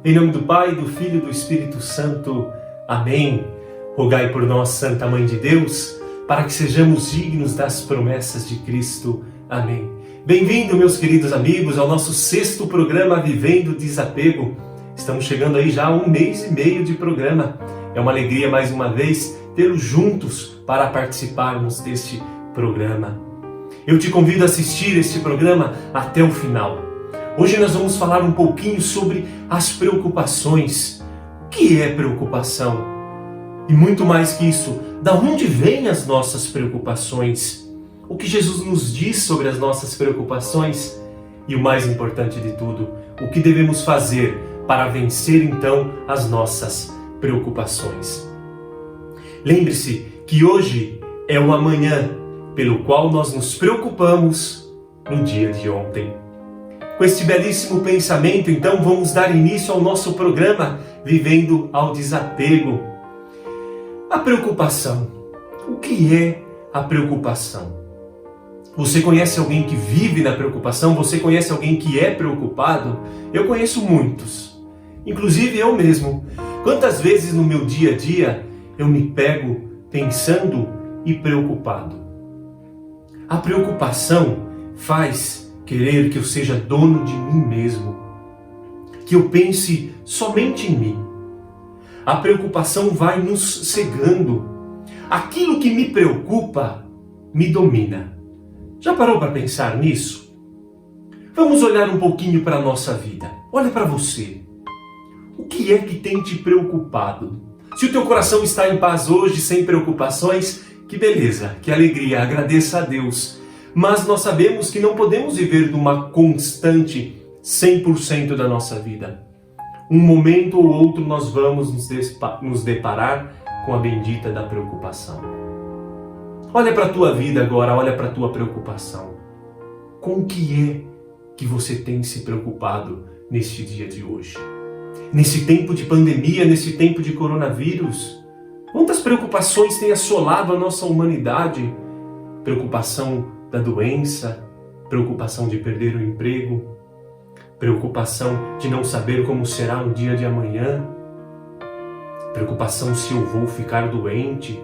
Em nome do Pai, do Filho e do Espírito Santo. Amém. Rogai por nós, Santa Mãe de Deus, para que sejamos dignos das promessas de Cristo. Amém. Bem-vindo, meus queridos amigos, ao nosso 6º programa Vivendo Desapego. Estamos chegando aí já a 1 mês e meio de programa. É uma alegria, mais uma vez, tê-los juntos para participarmos deste programa. Eu te convido a assistir este programa até o final. Hoje nós vamos falar um pouquinho sobre as preocupações. O que é preocupação? E muito mais que isso, da onde vêm as nossas preocupações? O que Jesus nos diz sobre as nossas preocupações? E o mais importante de tudo, o que devemos fazer para vencer então as nossas preocupações? Lembre-se que hoje é o amanhã pelo qual nós nos preocupamos no dia de ontem. Com este belíssimo pensamento, então, vamos dar início ao nosso programa Vivendo ao Desapego. A preocupação. O que é a preocupação? Você conhece alguém que vive na preocupação? Você conhece alguém que é preocupado? Eu conheço muitos, inclusive eu mesmo. Quantas vezes no meu dia a dia eu me pego pensando e preocupado? A preocupação faz querer que eu seja dono de mim mesmo, que eu pense somente em mim. A preocupação vai nos cegando. Aquilo que me preocupa me domina. Já parou para pensar nisso? Vamos olhar um pouquinho para a nossa vida. Olha para você. O que é que tem te preocupado? Se o teu coração está em paz hoje, sem preocupações, que beleza, que alegria, agradeça a Deus. Mas nós sabemos que não podemos viver numa constante 100% da nossa vida. Um momento ou outro nós vamos nos deparar com a bendita da preocupação. Olha para a tua vida agora, olha para a tua preocupação. Com o que é que você tem se preocupado neste dia de hoje? Nesse tempo de pandemia, nesse tempo de coronavírus? Quantas preocupações têm assolado a nossa humanidade? Preocupação da doença, preocupação de perder o emprego, preocupação de não saber como será o dia de amanhã, preocupação se eu vou ficar doente,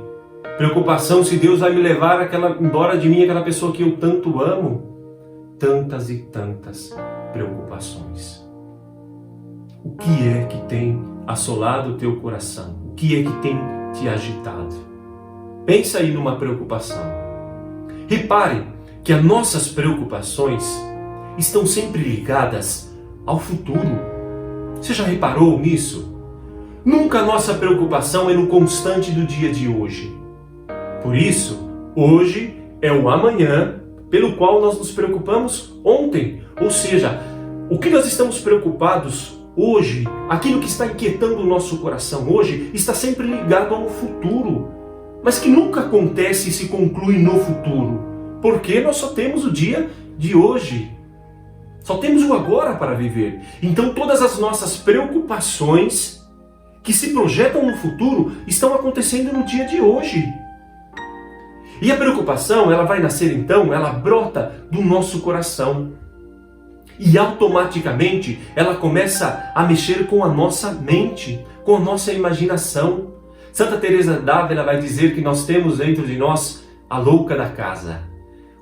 preocupação se Deus vai me levar embora de mim aquela pessoa que eu tanto amo. Tantas e tantas preocupações. O que é que tem assolado o teu coração? O que é que tem te agitado? Pensa aí numa preocupação. Repare que as nossas preocupações estão sempre ligadas ao futuro. Você já reparou nisso? Nunca a nossa preocupação é no constante do dia de hoje. Por isso, hoje é o amanhã pelo qual nós nos preocupamos ontem. Ou seja, o que nós estamos preocupados hoje, aquilo que está inquietando o nosso coração hoje, está sempre ligado ao futuro, mas que nunca acontece e se conclui no futuro. Porque nós só temos o dia de hoje. Só temos o agora para viver. Então todas as nossas preocupações que se projetam no futuro estão acontecendo no dia de hoje. E a preocupação, ela vai nascer então, ela brota do nosso coração. E automaticamente ela começa a mexer com a nossa mente, com a nossa imaginação. Santa Teresa d'Ávila vai dizer que nós temos dentro de nós a louca da casa.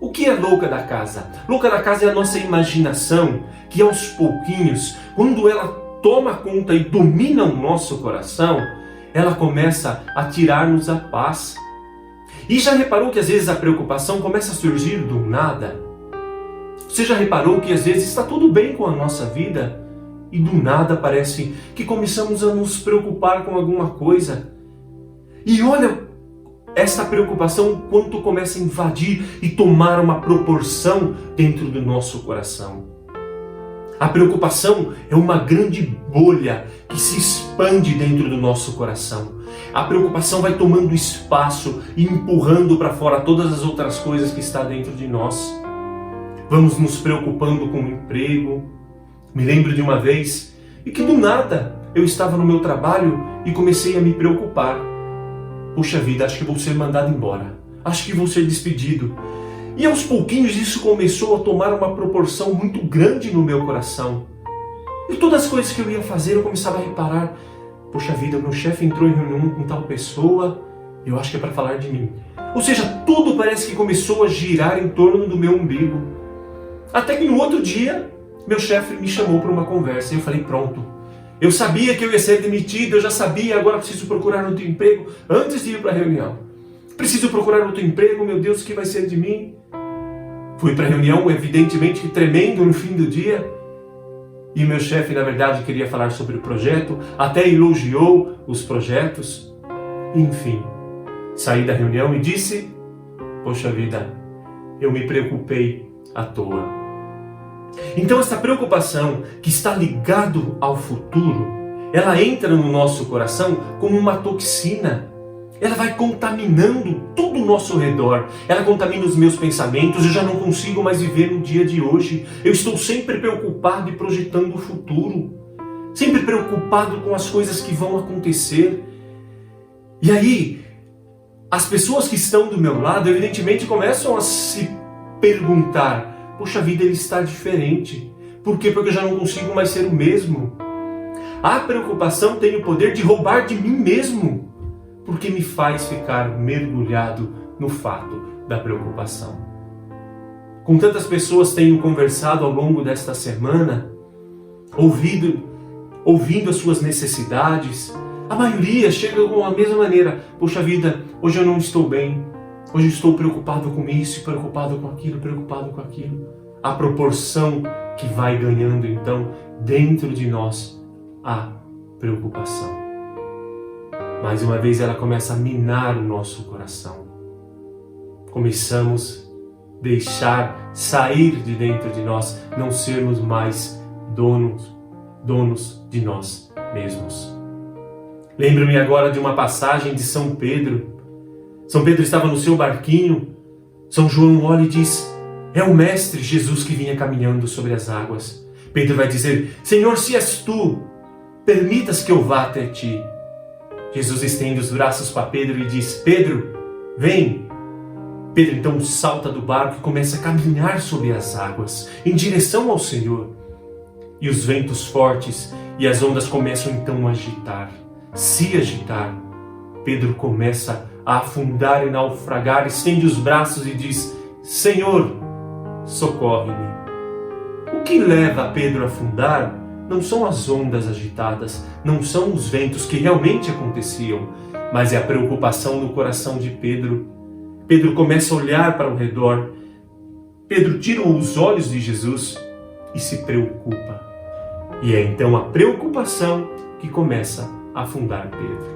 O que é louca da casa? Louca da casa é a nossa imaginação, que aos pouquinhos, quando ela toma conta e domina o nosso coração, ela começa a tirar-nos a paz. E já reparou que às vezes a preocupação começa a surgir do nada? Você já reparou que às vezes está tudo bem com a nossa vida e do nada parece que começamos a nos preocupar com alguma coisa? E olha essa preocupação quanto começa a invadir e tomar uma proporção dentro do nosso coração. A preocupação é uma grande bolha que se expande dentro do nosso coração. A preocupação vai tomando espaço e empurrando para fora todas as outras coisas que estão dentro de nós. Vamos nos preocupando com o emprego. Me lembro de uma vez e que do nada eu estava no meu trabalho e comecei a me preocupar. Puxa vida, acho que vou ser mandado embora. Acho que vou ser despedido. E aos pouquinhos isso começou a tomar uma proporção muito grande no meu coração. Por todas as coisas que eu ia fazer, eu começava a reparar, poxa vida, meu chefe entrou em reunião com tal pessoa, eu acho que é para falar de mim. Ou seja, tudo parece que começou a girar em torno do meu umbigo. Até que no outro dia, meu chefe me chamou para uma conversa e eu falei, pronto. Eu sabia que eu ia ser demitido, eu já sabia, agora preciso procurar outro emprego antes de ir para a reunião. Preciso procurar outro emprego, meu Deus, o que vai ser de mim? Fui para a reunião, evidentemente tremendo no fim do dia. E meu chefe, na verdade, queria falar sobre o projeto, até elogiou os projetos. Enfim, saí da reunião e disse, poxa vida, eu me preocupei à toa. Então essa preocupação que está ligado ao futuro, ela entra no nosso coração como uma toxina. Ela vai contaminando tudo ao nosso redor. Ela contamina os meus pensamentos. Eu já não consigo mais viver no dia de hoje. Eu estou sempre preocupado e projetando o futuro. Sempre preocupado com as coisas que vão acontecer. E aí, as pessoas que estão do meu lado, evidentemente, começam a se perguntar, poxa, a vida ele está diferente. Por quê? Porque eu já não consigo mais ser o mesmo. A preocupação tem o poder de roubar de mim mesmo. Porque me faz ficar mergulhado no fato da preocupação. Com tantas pessoas tenho conversado ao longo desta semana, ouvindo as suas necessidades, a maioria chega com a mesma maneira, poxa vida, hoje eu não estou bem, hoje eu estou preocupado com isso, preocupado com aquilo. A proporção que vai ganhando então dentro de nós a preocupação. Mais uma vez ela começa a minar o nosso coração. Começamos a deixar sair de dentro de nós, não sermos mais donos de nós mesmos. Lembro-me agora de uma passagem de São Pedro. São Pedro estava no seu barquinho. São João olha e diz, é o Mestre Jesus que vinha caminhando sobre as águas. Pedro vai dizer, Senhor, se és tu, permitas que eu vá até ti. Jesus estende os braços para Pedro e diz, Pedro, vem. Pedro então salta do barco e começa a caminhar sobre as águas, em direção ao Senhor. E os ventos fortes e as ondas começam então a se agitar. Pedro começa a afundar e naufragar, estende os braços e diz, Senhor, socorre-me. O que leva Pedro a afundar não são as ondas agitadas, não são os ventos que realmente aconteciam, mas é a preocupação no coração de Pedro. Pedro começa a olhar para o redor. Pedro tira os olhos de Jesus e se preocupa. E é então a preocupação que começa a afundar Pedro.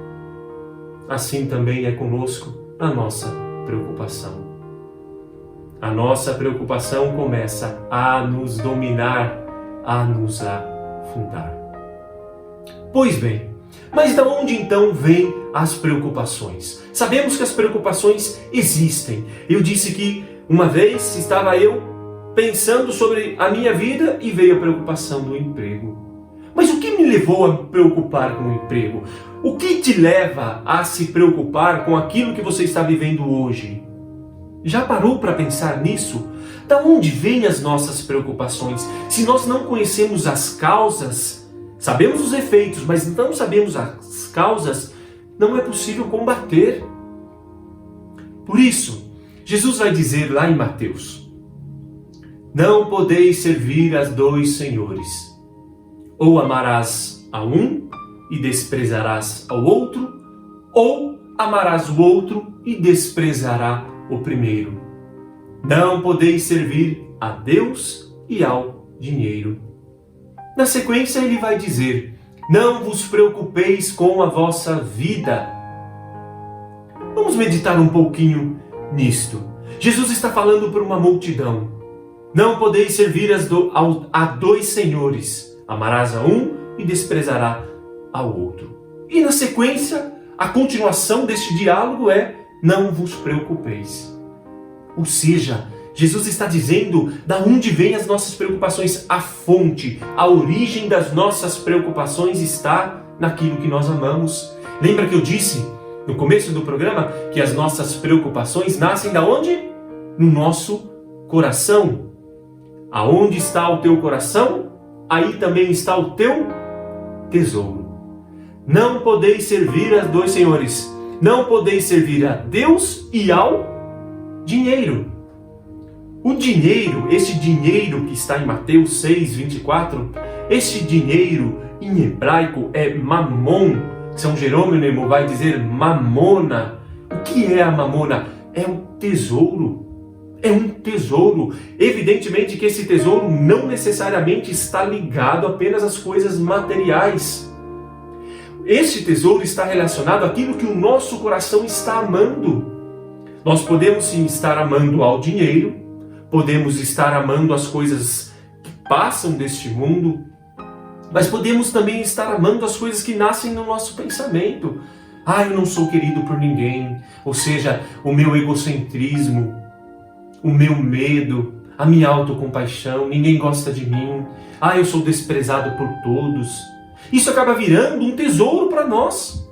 Assim também é conosco a nossa preocupação. A nossa preocupação começa a nos dominar, a nos afundar. Pois bem, mas de onde então vêm as preocupações? Sabemos que as preocupações existem. Eu disse que uma vez estava eu pensando sobre a minha vida e veio a preocupação do emprego. Mas o que me levou a preocupar com o emprego? O que te leva a se preocupar com aquilo que você está vivendo hoje? Já parou para pensar nisso? Da onde vêm as nossas preocupações? Se nós não conhecemos as causas, sabemos os efeitos, mas não sabemos as causas, não é possível combater. Por isso, Jesus vai dizer lá em Mateus, não podeis servir a dois senhores. Ou amarás a um e desprezarás ao outro, ou amarás o outro e desprezarás o primeiro. Não podeis servir a Deus e ao dinheiro. Na sequência ele vai dizer, não vos preocupeis com a vossa vida. Vamos meditar um pouquinho nisto. Jesus está falando para uma multidão. Não podeis servir a dois senhores. Amarás a um e desprezará ao outro. E na sequência, a continuação deste diálogo é, não vos preocupeis. Ou seja, Jesus está dizendo da onde vêm as nossas preocupações. A fonte, a origem das nossas preocupações está naquilo que nós amamos. Lembra que eu disse no começo do programa que as nossas preocupações nascem da onde? No nosso coração. Aonde está o teu coração? aí também está o teu tesouro. Não podeis servir a dois senhores. Não podeis servir a Deus e ao dinheiro. O dinheiro, este dinheiro que está em Mateus 6, 24, este dinheiro em hebraico é mamon. São Jerônimo vai dizer mamona. O que é a mamona? É um tesouro. É um tesouro. Evidentemente que esse tesouro não necessariamente está ligado apenas às coisas materiais. Este tesouro está relacionado àquilo que o nosso coração está amando. Nós podemos sim estar amando ao dinheiro, podemos estar amando as coisas que passam deste mundo, mas podemos também estar amando as coisas que nascem no nosso pensamento. Eu não sou querido por ninguém, ou seja, o meu egocentrismo, o meu medo, a minha autocompaixão, ninguém gosta de mim, eu sou desprezado por todos. Isso acaba virando um tesouro para nós.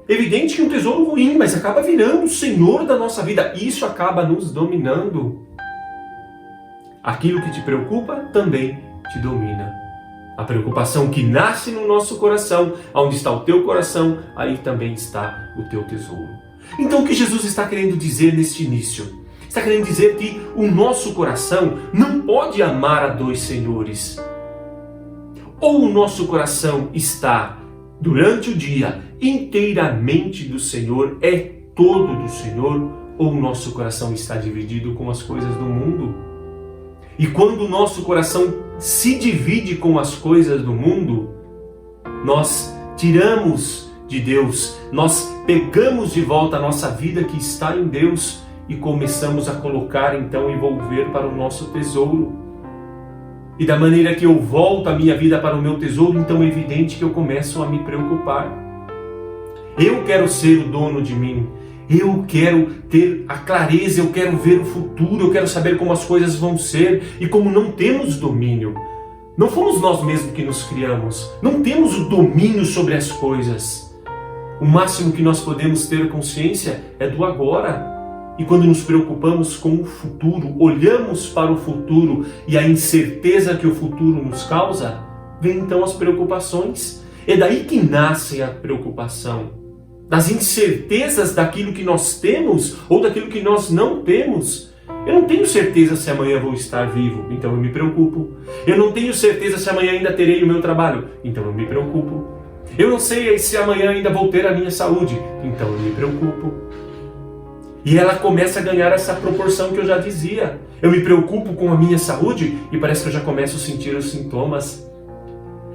Evidente que um tesouro ruim, mas acaba virando o Senhor da nossa vida. Isso acaba nos dominando. Aquilo que te preocupa também te domina. A preocupação que nasce no nosso coração, onde está o teu coração, aí também está o teu tesouro. Então o que Jesus está querendo dizer neste início? Está querendo dizer que o nosso coração não pode amar a dois senhores. Ou o nosso coração está, durante o dia, inteiramente do Senhor, é todo do Senhor, ou o nosso coração está dividido com as coisas do mundo. E quando o nosso coração se divide com as coisas do mundo, nós tiramos de Deus, nós pegamos de volta a nossa vida que está em Deus e começamos a colocar então e volver para o nosso tesouro. E da maneira que eu volto a minha vida para o meu tesouro, então é evidente que eu começo a me preocupar. Eu quero ser o dono de mim. Eu quero ter a clareza, eu quero ver o futuro, eu quero saber como as coisas vão ser. E como não temos domínio, não fomos nós mesmos que nos criamos, não temos o domínio sobre as coisas. O máximo que nós podemos ter consciência é do agora. E quando nos preocupamos com o futuro, olhamos para o futuro e a incerteza que o futuro nos causa, vem então as preocupações. É daí que nasce a preocupação. Das incertezas daquilo que nós temos ou daquilo que nós não temos. Eu não tenho certeza se amanhã vou estar vivo, então eu me preocupo. Eu não tenho certeza se amanhã ainda terei o meu trabalho, então eu me preocupo. Eu não sei se amanhã ainda vou ter a minha saúde, então eu me preocupo. E ela começa a ganhar essa proporção que eu já dizia. Eu me preocupo com a minha saúde e parece que eu já começo a sentir os sintomas.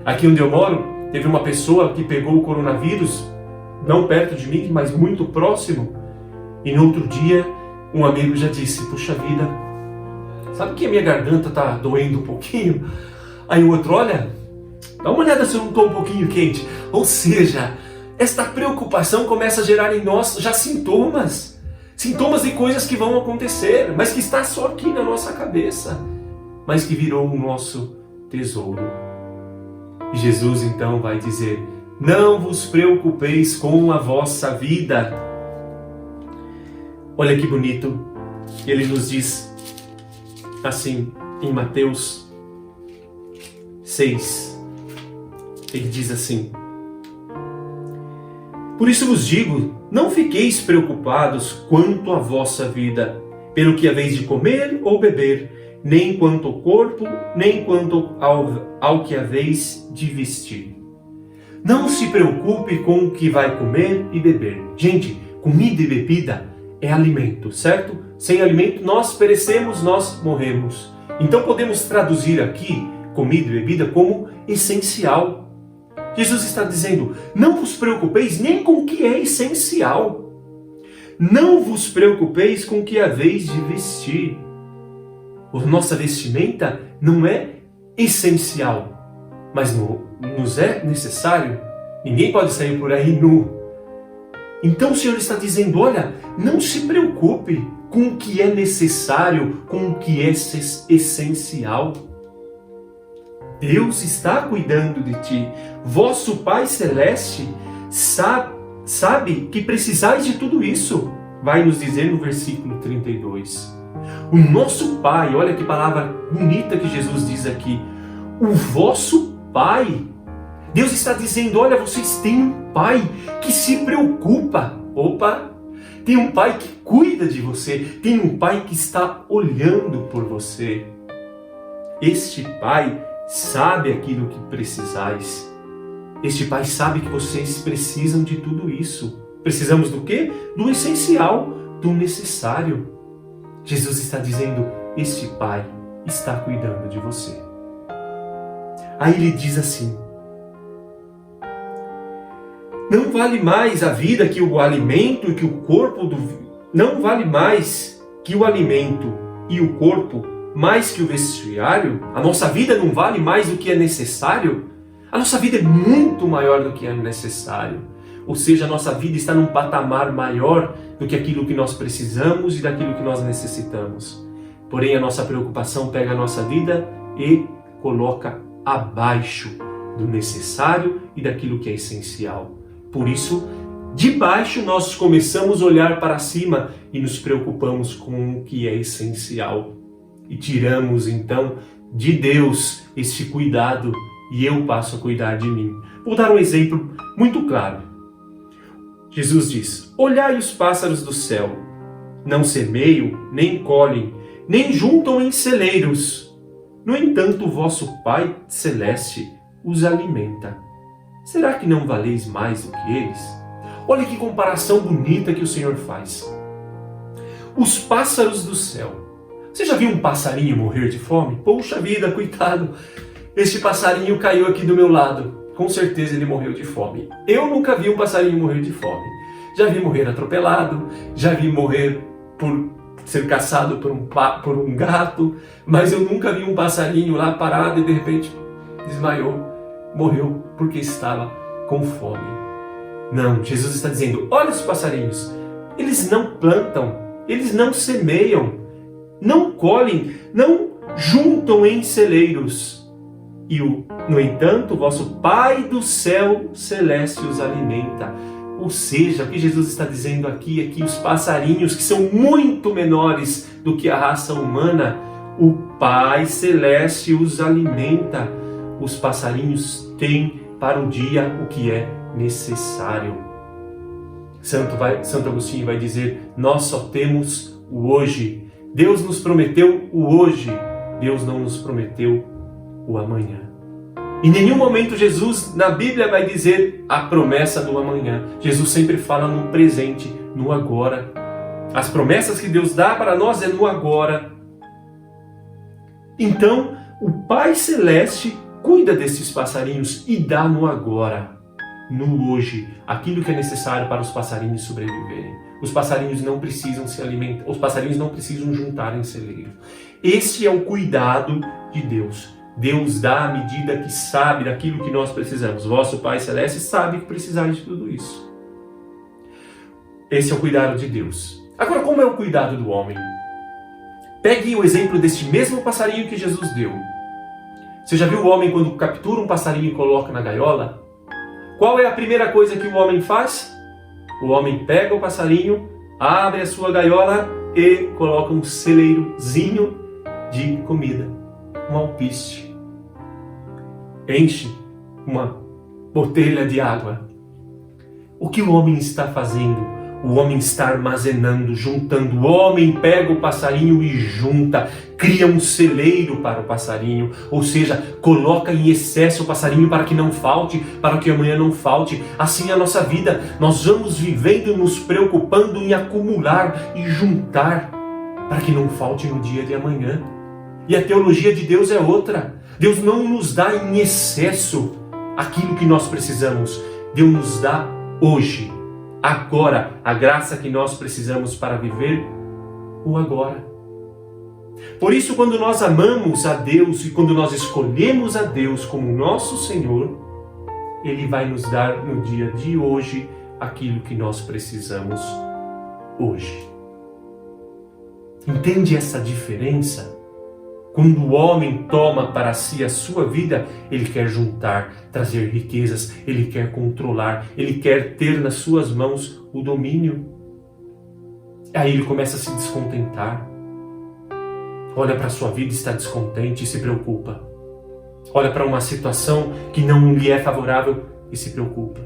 Aqui onde eu moro, teve uma pessoa que pegou o coronavírus, não perto de mim, mas muito próximo. E no outro dia, um amigo já disse, puxa vida, sabe que a minha garganta está doendo um pouquinho? Aí o outro, olha, dá uma olhada se eu não estou um pouquinho quente. Ou seja, esta preocupação começa a gerar em nós já sintomas. Sintomas de coisas que vão acontecer, mas que está só aqui na nossa cabeça, mas que virou o nosso tesouro. E Jesus então vai dizer, não vos preocupeis com a vossa vida. Olha que bonito, ele nos diz assim em Mateus 6, ele diz assim, por isso vos digo, não fiqueis preocupados quanto à vossa vida, pelo que haveis de comer ou beber, nem quanto ao corpo, nem quanto ao que haveis de vestir. Não se preocupe com o que vai comer e beber. Gente, comida e bebida é alimento, certo? Sem alimento nós perecemos, nós morremos. Então podemos traduzir aqui comida e bebida como essencial. Jesus está dizendo, não vos preocupeis nem com o que é essencial. Não vos preocupeis com o que haveis de vestir. A nossa vestimenta não é essencial, mas nos é necessário. Ninguém pode sair por aí nu. Então o Senhor está dizendo, olha, não se preocupe com o que é necessário, com o que é essencial. Deus está cuidando de ti. Vosso Pai Celeste sabe que precisais de tudo isso. Vai nos dizer no versículo 32. O nosso Pai, olha que palavra bonita que Jesus diz aqui. O vosso pai. Deus está dizendo, olha, vocês têm um pai que se preocupa. Opa! Tem um pai que cuida de você. Tem um pai que está olhando por você. Este pai sabe aquilo que precisais. Este pai sabe que vocês precisam de tudo isso. Precisamos do quê? Do essencial, do necessário. Jesus está dizendo, este pai está cuidando de você. Aí ele diz assim, não vale mais a vida que o alimento e que o corpo não vale mais que o alimento e o corpo mais que o vestiário? A nossa vida não vale mais do que é necessário? A nossa vida é muito maior do que é necessário. Ou seja, a nossa vida está num patamar maior do que aquilo que nós precisamos e daquilo que nós necessitamos. Porém, a nossa preocupação pega a nossa vida e coloca abaixo do necessário e daquilo que é essencial. Por isso, de baixo nós começamos a olhar para cima e nos preocupamos com o que é essencial. E tiramos então de Deus este cuidado e eu passo a cuidar de mim. Vou dar um exemplo muito claro. Jesus diz, olhai os pássaros do céu, não semeiam, nem colhem, nem juntam em celeiros. No entanto, o vosso Pai Celeste os alimenta. Será que não valeis mais do que eles? Olha que comparação bonita que o Senhor faz. Os pássaros do céu. Você já viu um passarinho morrer de fome? Poxa vida, coitado. Este passarinho caiu aqui do meu lado. Com certeza ele morreu de fome. Eu nunca vi um passarinho morrer de fome. Já vi morrer atropelado, já vi morrer por ser caçado por um gato, mas eu nunca vi um passarinho lá parado e de repente desmaiou, morreu porque estava com fome. Não, Jesus está dizendo, olha os passarinhos, eles não plantam, eles não semeiam, não colhem, não juntam em celeiros. E, no entanto, o vosso Pai do céu celeste os alimenta. Ou seja, o que Jesus está dizendo aqui é que os passarinhos, que são muito menores do que a raça humana, o Pai celeste os alimenta. Os passarinhos têm para o dia o que é necessário. Santo Agostinho vai dizer, nós só temos o hoje. Deus nos prometeu o hoje, Deus não nos prometeu o amanhã. Em nenhum momento Jesus na Bíblia vai dizer a promessa do amanhã. Jesus sempre fala no presente, no agora. As promessas que Deus dá para nós é no agora. Então, o Pai Celeste cuida desses passarinhos e dá no agora, no hoje, aquilo que é necessário para os passarinhos sobreviverem. Os passarinhos não precisam se alimentar, os passarinhos não precisam juntar em celeiro. Este é o cuidado de Deus. Deus dá à medida que sabe daquilo que nós precisamos. Vosso Pai Celeste sabe que precisais de tudo isso. Esse é o cuidado de Deus. Agora, como é o cuidado do homem? Pegue o exemplo deste mesmo passarinho que Jesus deu. Você já viu o homem quando captura um passarinho e coloca na gaiola? Qual é a primeira coisa que o homem faz? O homem pega o passarinho, abre a sua gaiola e coloca um celeirozinho de comida, um alpiste. Enche uma botelha de água. O que o homem está fazendo? O homem está armazenando, juntando. O homem pega o passarinho e junta, cria um celeiro para o passarinho, ou seja, coloca em excesso o passarinho para que não falte, para que amanhã não falte. Assim é a nossa vida, nós vamos vivendo, nos preocupando em acumular e juntar, para que não falte no dia de amanhã. E a teologia de Deus é outra. Deus não nos dá em excesso aquilo que nós precisamos. Deus nos dá hoje, agora, a graça que nós precisamos para viver o agora. Por isso, quando nós amamos a Deus e quando nós escolhemos a Deus como nosso Senhor, Ele vai nos dar no dia de hoje aquilo que nós precisamos hoje. Entende essa diferença? Quando o homem toma para si a sua vida, ele quer juntar, trazer riquezas, ele quer controlar, ele quer ter nas suas mãos o domínio. Aí ele começa a se descontentar. Olha para a sua vida e está descontente e se preocupa. olha para uma situação que não lhe é favorável e se preocupa.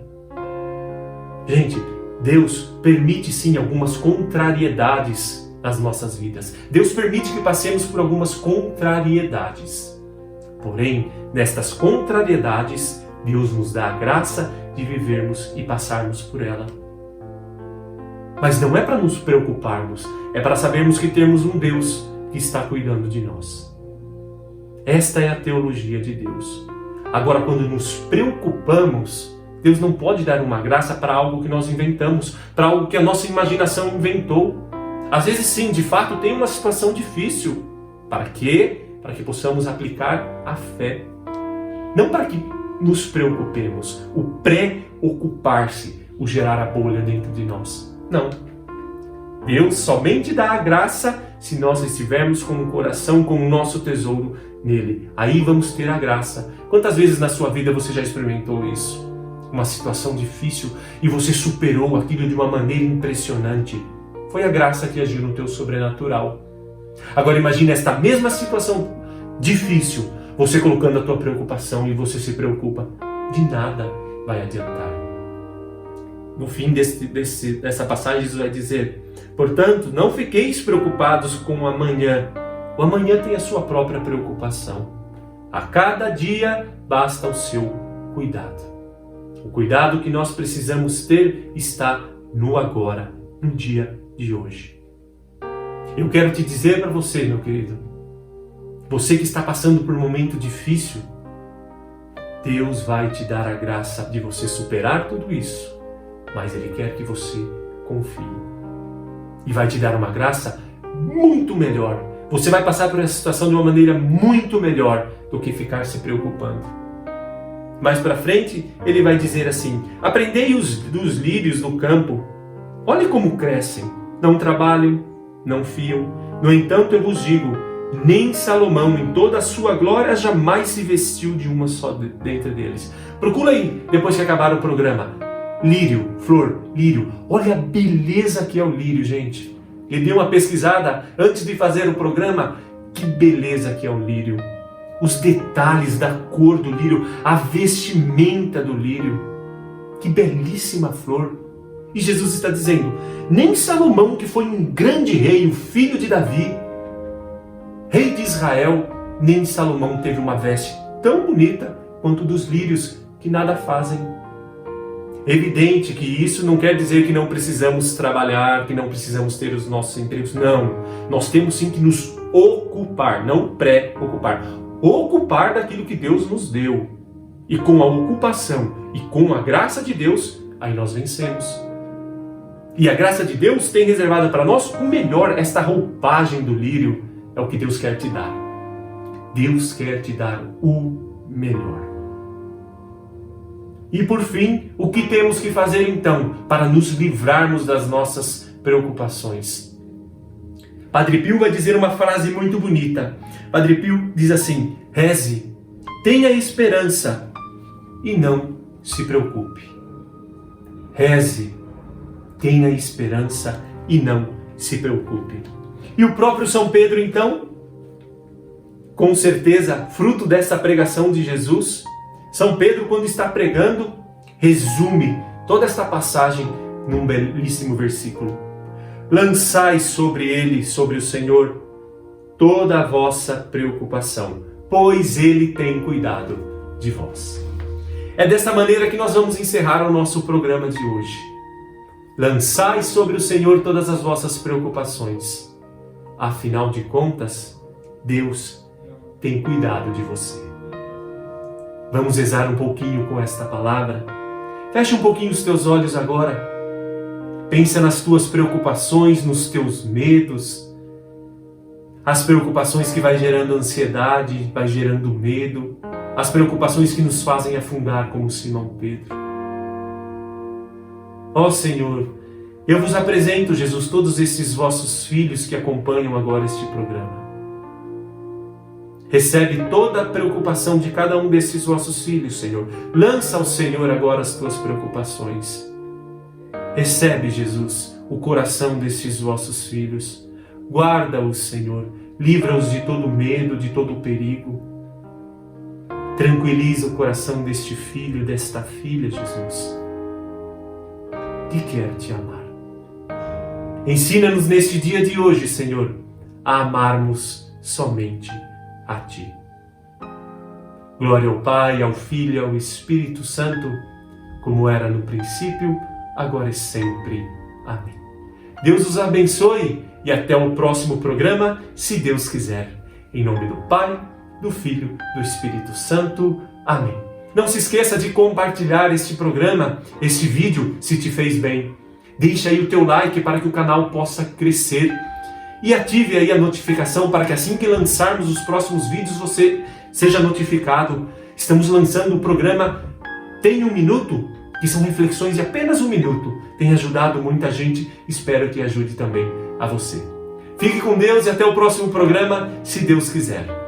Gente, Deus permite sim algumas contrariedades nas nossas vidas. Deus permite que passemos por algumas contrariedades. Porém, nestas contrariedades, Deus nos dá a graça de vivermos e passarmos por ela. Mas não é para nos preocuparmos, é para sabermos que temos um Deus que está cuidando de nós. Esta é a teologia de Deus. Agora, quando nos preocupamos, Deus não pode dar uma graça para algo que nós inventamos, para algo que a nossa imaginação inventou. Às vezes sim, de fato, tem uma situação difícil. Para quê? Para que possamos aplicar a fé. Não para que nos preocupemos. O preocupar-se, o gerar a bolha dentro de nós. Não. Deus somente dá a graça se nós estivermos com o coração, com o nosso tesouro nele. Aí vamos ter a graça. Quantas vezes na sua vida você já experimentou isso? Uma situação difícil e você superou aquilo de uma maneira impressionante. Foi a graça que agiu no teu sobrenatural. Agora imagine esta mesma situação difícil, você colocando a tua preocupação e você se preocupa. De nada vai adiantar. No fim dessa passagem, Jesus vai dizer: portanto, não fiqueis preocupados com o amanhã. O amanhã tem a sua própria preocupação. A cada dia basta o seu cuidado. O cuidado que nós precisamos ter está no agora, no dia de hoje. Eu quero te dizer para você, meu querido, você que está passando por um momento difícil, Deus vai te dar a graça de você superar tudo isso, mas Ele quer que você confie. E vai te dar uma graça muito melhor. Você vai passar por essa situação de uma maneira muito melhor do que ficar se preocupando. Mais para frente, ele vai dizer assim: aprendei dos lírios do campo. Olhe como crescem. Não trabalham, não fiam. No entanto, eu vos digo, nem Salomão, em toda a sua glória, jamais se vestiu de uma só dentre deles. Procura aí, depois que acabar o programa. Lírio, flor, lírio. Olha a beleza que é o lírio, gente. Eu dei uma pesquisada antes de fazer o programa. Que beleza que é o lírio. Os detalhes da cor do lírio, a vestimenta do lírio. Que belíssima flor. E Jesus está dizendo, nem Salomão, que foi um grande rei, o filho de Davi, rei de Israel, nem Salomão teve uma veste tão bonita quanto dos lírios que nada fazem. Evidente que isso não quer dizer que não precisamos trabalhar, que não precisamos ter os nossos empregos. Não, nós temos sim que nos ocupar, não pré-ocupar. Ocupar daquilo que Deus nos deu. E com a ocupação e com a graça de Deus, aí nós vencemos. E a graça de Deus tem reservado para nós o melhor. Esta roupagem do lírio é o que Deus quer te dar. Deus quer te dar o melhor. E por fim, o que temos que fazer então para nos livrarmos das nossas preocupações? Padre Pio vai dizer uma frase muito bonita. Padre Pio diz assim: reze, tenha esperança e não se preocupe. Reze, tenha esperança e não se preocupe. E o próprio São Pedro, então, com certeza, fruto dessa pregação de Jesus, São Pedro, quando está pregando, resume toda esta passagem num belíssimo versículo. Lançai sobre ele, sobre o Senhor, toda a vossa preocupação, pois ele tem cuidado de vós. É dessa maneira que nós vamos encerrar o nosso programa de hoje. Lançai sobre o Senhor todas as vossas preocupações. Afinal de contas, Deus tem cuidado de você. Vamos rezar um pouquinho com esta palavra. Feche um pouquinho os teus olhos agora. Pensa nas tuas preocupações, nos teus medos. As preocupações que vai gerando ansiedade, vai gerando medo. As preocupações que nos fazem afundar como Simão Pedro. Ó Senhor, eu vos apresento, Jesus, todos esses vossos filhos que acompanham agora este programa. Recebe toda a preocupação de cada um desses vossos filhos, Senhor. Lança ao Senhor agora as tuas preocupações. Recebe, Jesus, o coração desses vossos filhos. Guarda-os, Senhor. Livra-os de todo medo, de todo perigo. Tranquiliza o coração deste filho, desta filha, Jesus, que quer te amar. Ensina-nos neste dia de hoje, Senhor, a amarmos somente a Ti. Glória ao Pai, ao Filho e ao Espírito Santo, como era no princípio, agora e sempre. Amém. Deus os abençoe e até o próximo programa, se Deus quiser. Em nome do Pai, do Filho, do Espírito Santo. Amém. Não se esqueça de compartilhar este programa, este vídeo, se te fez bem. Deixa aí o teu like para que o canal possa crescer. E ative aí a notificação para que assim que lançarmos os próximos vídeos você seja notificado. Estamos lançando o programa Tem um Minuto, que são reflexões de apenas um minuto. Tem ajudado muita gente, espero que ajude também a você. Fique com Deus e até o próximo programa, se Deus quiser.